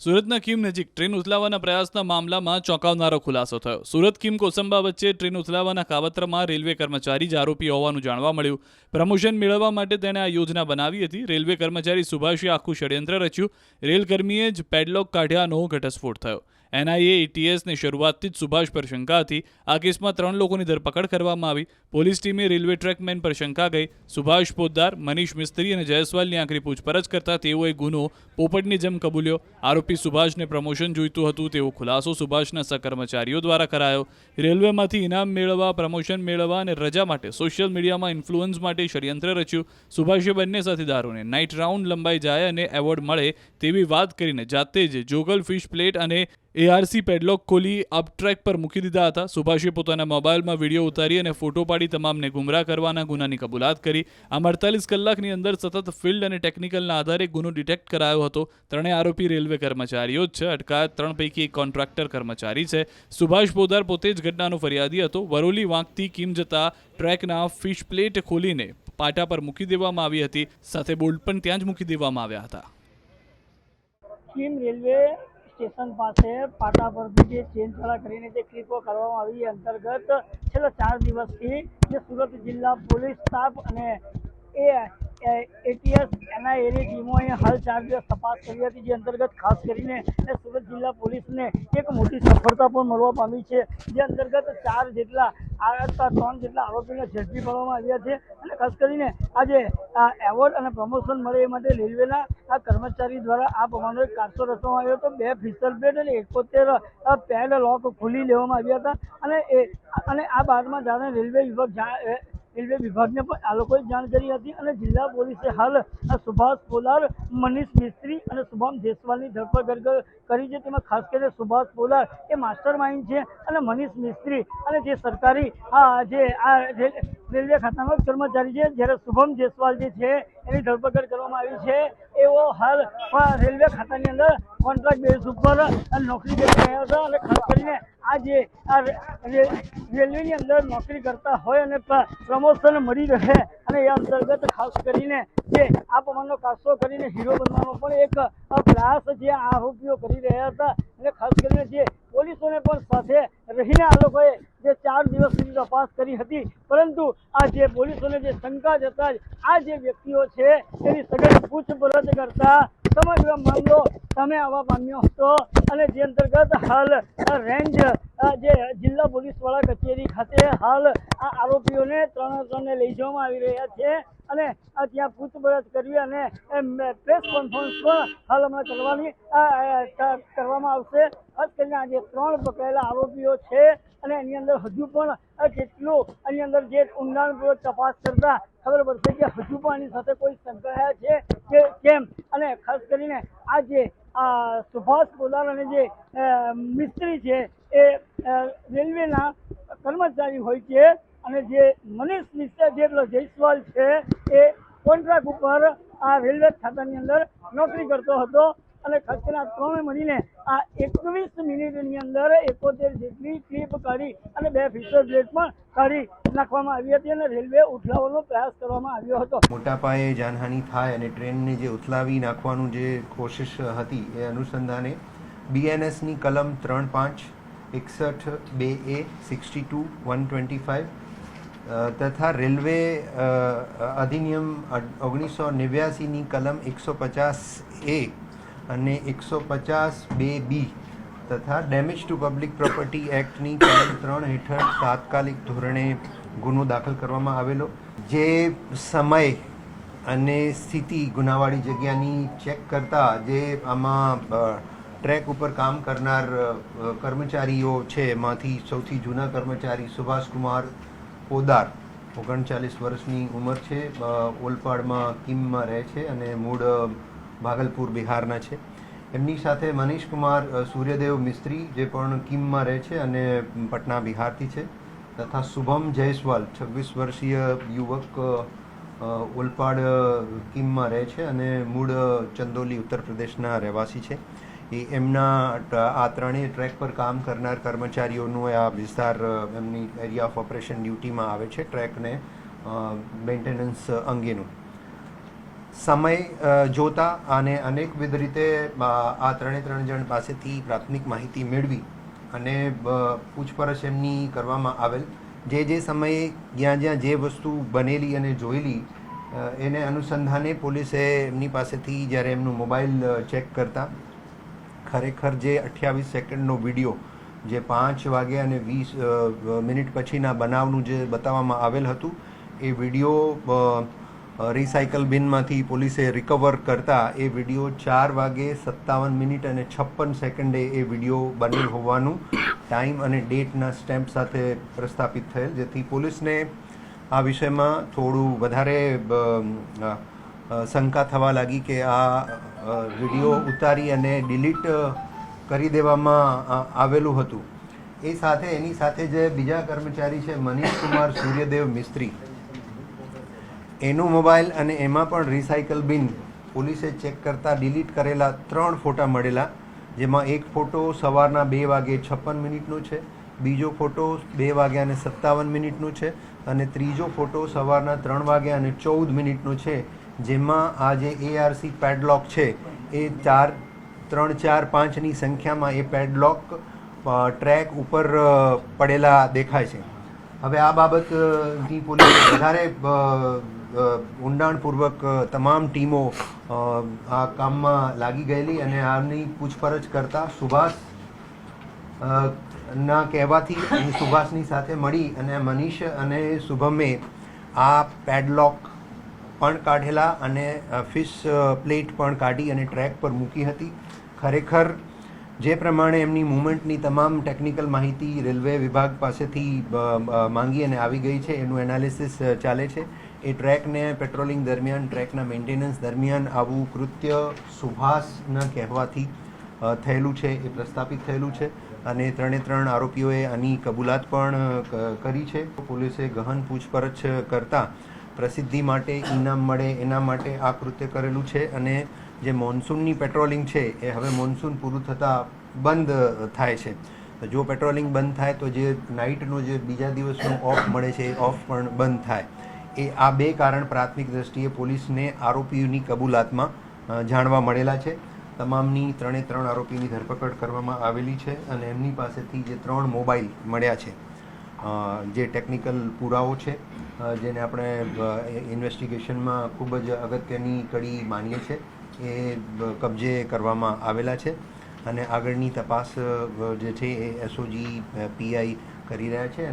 સુરતના કીમ નજીક ટ્રેન ઉથલાવવાના પ્રયાસના મામલામાં ચોંકાવનારો ખુલાસો થયો. સુરત કીમ કોસંબા વચ્ચે ટ્રેન ઉથલાવવાના કાવતરામાં રેલવે કર્મચારી જ આરોપી હોવાનું જાણવા મળ્યું. પ્રમોશન મેળવવા માટે તેણે આ યોજના બનાવી હતી. રેલવે કર્મચારી સુભાષે આખું ષડયંત્ર રચ્યું. રેલકર્મીએ જ પેડલોક કાઢ્યાનો ઘટસ્ફોટ થયો. NIA ATSને શરૂઆતથી જ સુભાષ પર શંકા હતી. આ કેસમાં 3 લોકોની ધરપકડ કરવામાં આવી. પોલીસ ટીમે રેલવે ટ્રેકમેન પર શંકા ગઈ. સુભાષ પોદ્દાર, મનીષ મિસ્ત્રી અને જયસ્વાલની આખરી પૂછપરછ કરતા તેઓએ ગુનો પોપટની જેમ કબૂલ્યો. આરોપી સુભાષને પ્રમોશન જોઈતું હતું તેવો ખુલાસો સુભાષના સહકર્મચારીઓ દ્વારા કરાયો. રેલવેમાંથી ઇનામ મેળવવા, પ્રમોશન મેળવવા અને રજા માટે સોશિયલ મીડિયામાં ઇન્ફ્લુઅન્સ માટે ષડયંત્ર રચ્યું. સુભાષે બંને સાથીદારોને નાઇટ રાઉન્ડ લંબાઈ જાય અને એવોર્ડ મળે તેવી વાત કરીને જાતે જ જોગલ ફિશ પ્લેટ અને ARC પેડલોક ખોલી અપટ્રેક પર મૂકી દીધા હતા. સુભાષે પોતાના મોબાઈલમાં વિડીયો ઉતારી અને ફોટો પાડી તમામને ગુમરાહ કરવાના ગુનાની કબૂલાત કરી. આમ 48 કલાકની અંદર સતત ફિલ્ડ અને ટેકનિકલના આધારે ગુનો ડિટેક્ટ કરાયો હતો. ત્રણેય આરોપી રેલવે કર્મચારીઓ જ છે. અટકાયત 3 પૈકી એક કોન્ટ્રાક્ટર કર્મચારી છે. સુભાષ પોદાર પોતે જ ઘટનાનો ફરિયાદી હતો. વરોલી વાંકથી કીમ જતા ટ્રેકના ફિશ પ્લેટ ખોલીને પાટા પર મૂકી દેવામાં આવી હતી. સાથે બોલ્ટ પણ ત્યાં જ મૂકી દેવામાં આવ્યા હતા. કીમ રેલવે સ્ટેશન પાસે પાટા પરથી જે ચેનચાળા કરીને જે ક્લિપો કરવામાં આવી એ અંતર્ગત છેલ્લા 4 દિવસથી જે સુરત જિલ્લા પોલીસ સ્ટાફ અને ATS NIA ટીમોએ હાલ 4 દિવસ તપાસ કરી હતી. જે અંતર્ગત ખાસ કરીને સુરત જિલ્લા પોલીસને એક મોટી સફળતા પણ મળવા પામી છે. જે અંતર્ગત 3 જેટલા આરોપીને ઝડપી પાડવામાં આવ્યા છે. અને ખાસ કરીને આજે એવોર્ડ અને પ્રમોશન મળે એ માટે રેલવેના આ કર્મચારી દ્વારા આ પ્રમાણે એક કારસો રચવામાં આવ્યો હતો. 2 ફિસલ પ્લેટ અને 71 પેડ લોક ખોલી લેવામાં આવ્યા હતા. અને આ બાદમાં જાણે રેલવે વિભાગને પણ આ લોકોએ જાણ કરી હતી. અને જિલ્લા પોલીસે હાલ સુભાષ પોદાર, મનીષ મિસ્ત્રી અને શુભમ જયસ્વાલની ધરપકડ કરી છે. તેમાં ખાસ કરીને સુભાષ પોદાર એ માસ્ટર માઇન્ડ છે અને મનીષ મિસ્ત્રી અને જે સરકારી રેલવે ખાતાનો કર્મચારી છે. જ્યારે શુભમ જયસ્વાલ જે છે એની ધરપકડ કરવામાં આવી છે. એઓ હાલ રેલવે ખાતાની અંદર કોન્ટ્રાક્ટ બેઝ ઉપર નોકરી કરી રહ્યા હતા. અને ખાસ કરીને રેલવેની અંદર નોકરી કરતા હોય અને પ્રમોશન મળી રહે અને એ અંતર્ગત ખાસ કરીને જે આ પ્રમાણનો કાસો કરીને હીરો બનવાનો પણ એક પ્રયાસ જે આરોપીઓ કરી રહ્યા હતા. અને ખાસ કરીને જે પોલીસોને પણ સાથે રહીને આ લોકોએ જે 4 દિવસ સુધી તપાસ કરી હતી. પરંતુ આ જે પોલીસોને જે શંકા જતા જ આ જે વ્યક્તિઓ છે એની સઘન પૂછપરછ કરતા સમગ્ર મામલો સામે આવવા પામ્યો હતો. અને જે અંતર્ગત હાલ રેન્જ જે જિલ્લા પોલીસ વડા કચેરી ખાતે હાલ આ આરોપીઓને ત્રણે લઈ જવામાં આવી રહ્યા છે. અને ત્યાં પૂછપરછ કરવી અને પ્રેસ કોન્ફરન્સ પણ હાલ હમણાં કરવામાં આવશે. ખાસ કરીને આ જે 3 પકડાયેલા આરોપીઓ છે અને એની અંદર હજુ પણ કેટલું એની અંદર જે ઊંડાણપૂર્વક તપાસ કરતા ખબર પડશે કે હજુ પણ એની સાથે કોઈ સંકળાયા છે કે કેમ. અને ખાસ કરીને આ જે સુભાષ પોદાર અને જે મિસ્ત્રી છે એ રેલવેના કર્મચારી હોય છે. અને જે મનીષ મિસ્ત્રી જે જયસ્વાલ છે એ કોન્ટ્રાક્ટ ઉપર આ રેલવે ખાતાની અંદર નોકરી કરતો હતો. અને ખાસ કરીને આ 3 મળીને આ 21 મિનિટની અંદર 71 જેટલી ક્લિપ કાઢી અને 2 ફિસર પ્લેટ પણ કાઢી નાખવામાં આવી હતી. અને રેલવે ઉથલાવવાનો પ્રયાસ કરવામાં આવ્યો હતો. મોટા પાયે જાનહાનિ થાય અને ટ્રેનને જે ઉથલાવી નાખવાનું જે કોશિશ હતી એ અનુસંધાને BNSની કલમ 3(5), 61, 2A, 62, 125 તથા રેલવે અધિનિયમ 1989ની કલમ 150A અને 150(2B) તથા ડેમેજ ટુ પબ્લિક પ્રોપર્ટી એક્ટની કલમ 3 હેઠળ તાત્કાલિક ધોરણે ગુનો દાખલ કરવામાં આવેલો. જે સમય અને સ્થિતિ ગુનાવાળી જગ્યાની ચેક કરતા જે આમાં ટ્રેક ઉપર કામ કરનાર કર્મચારીઓ છે એમાંથી સૌથી જૂના કર્મચારી સુભાષકુમાર પોદાર, 39 વર્ષની ઉંમર છે, ઓલપાડમાં કીમમાં રહે છે અને મૂળ ભાગલપુર બિહારના છે. એમની સાથે મનીષ કુમાર સૂર્યદેવ મિસ્ત્રી જે પણ કીમમાં રહે છે અને પટના બિહારથી છે. તથા શુભમ જયસ્વાલ 26 વર્ષીય યુવક ઓલપાડ કીમમાં રહે છે અને મૂળ ચંદોલી ઉત્તર પ્રદેશના રહેવાસી છે. એમના આ ત્રણેય ટ્રેક પર કામ કરનાર કર્મચારીઓનું આ વિસ્તાર એમની એરિયા ઓફ ઓપરેશન ડ્યુટીમાં આવે છે ટ્રેકને મેન્ટેનન્સ અંગેનું. સમય જોતા અને અનેકવિધ રીતે આ ત્રણ જણ પાસેથી પ્રાથમિક માહિતી મેળવી અને પૂછપરછ એમની કરવામાં આવેલ. જે સમયે જ્યાં જે વસ્તુ બનેલી અને જોયેલી એને અનુસંધાને પોલીસે એમની પાસેથી જ્યારે એમનું મોબાઈલ ચેક કરતા ખરેખર જે 28 સેકન્ડનો વિડીયો જે 5 વાગ્યા અને 20 મિનિટ પછીના બનાવનું જે બતાવવામાં આવેલ હતું એ વિડીયો રિસાયકલ બિનમાંથી પોલીસે રિકવર કરતા એ વિડીયો 4 વાગે 57 મિનિટ અને 56 સેકન્ડે એ વિડીયો બનેલ હોવાનું ટાઈમ અને ડેટના સ્ટેમ્પ સાથે પ્રસ્થાપિત થયેલ, જેથી પોલીસને આ વિષયમાં થોડું વધારે શંકા થવા લાગી કે આ વિડીયો ઉતારી અને ડિલીટ કરી દેવામાં આવેલું હતું. એ સાથે એની સાથે જે બીજા કર્મચારી છે મનીષ કુમાર સૂર્યદેવ મિસ્ત્રી, એનો મોબાઈલ અને એમાં પણ રિસાયકલ બિન પોલીસે ચેક કરતા ડિલીટ કરેલા 3 ફોટા મળેલા, જેમાં એક ફોટો સવારના 2 વાગે 56 મિનિટનો છે, બીજો ફોટો 2 વાગ્યા અને 57 મિનિટનો છે અને ત્રીજો ફોટો સવારના 3 વાગ્યા અને 14 મિનિટનો છે, જેમાં આ જે ARC પેડલોક છે એ 3, 4, 5ની સંખ્યામાં એ પેડલોક ટ્રેક ઉપર પડેલા દેખાય છે. હવે આ બાબતની પોલીસે વધારે ઊંડાણપૂર્વક તમામ ટીમો આ કામમાં લાગી ગયેલી અને આની પૂછપરછ કરતા સુભાષ ના કહેવાથી સુભાષની સાથે મળી અને મનીષ અને શુભમે આ પેડલોક પણ કાઢેલા અને ફિશ પ્લેટ પણ કાઢી અને ટ્રેક પર મૂકી હતી. ખરેખર જે પ્રમાણે એમની મૂવમેન્ટની તમામ ટેકનિકલ માહિતી રેલવે વિભાગ પાસેથી માંગી અને આવી ગઈ છે, એનું એનાલિસિસ ચાલે છે. એ ટ્રેકને પેટ્રોલિંગ દરમિયાન, ટ્રેકના મેન્ટેનન્સ દરમિયાન આવું કૃત્ય સુભાષના કહેવાથી થયેલું છે, એ પ્રસ્થાપિત થયેલું છે અને 3 આરોપીઓએ આની કબૂલાત પણ કરી છે. પોલીસે ગહન પૂછપરછ કરતા પ્રસિદ્ધિ માટે ઇનામ મળે એના માટે આ કૃત્ય કરેલું છે અને જે મોન્સૂનની પેટ્રોલિંગ છે એ હવે મોન્સૂન પૂરું થતાં બંધ થાય છે. જો પેટ્રોલિંગ બંધ થાય તો જે નાઇટનો જે બીજા દિવસનો ઓફ મળે છે એ ઓફ પણ બંધ થાય. એ આ 2 કારણ પ્રાથમિક દ્રષ્ટિએ પોલીસને આરોપીઓની કબૂલાતમાં જાણવા મળેલા છે. તમામની 3 આરોપીની ધરપકડ કરવામાં આવેલી છે અને એમની પાસેથી જે 3 મોબાઈલ મળ્યા છે, જે ટેકનિકલ પુરાવો છે, જેને આપણે ઇન્વેસ્ટિગેશનમાં ખૂબ જ અગત્યની કડી માનીએ છીએ, એ કબજે કરવામાં આવેલા છે અને આગળની તપાસ જે છે એ SOG PI કરી રહ્યા છે.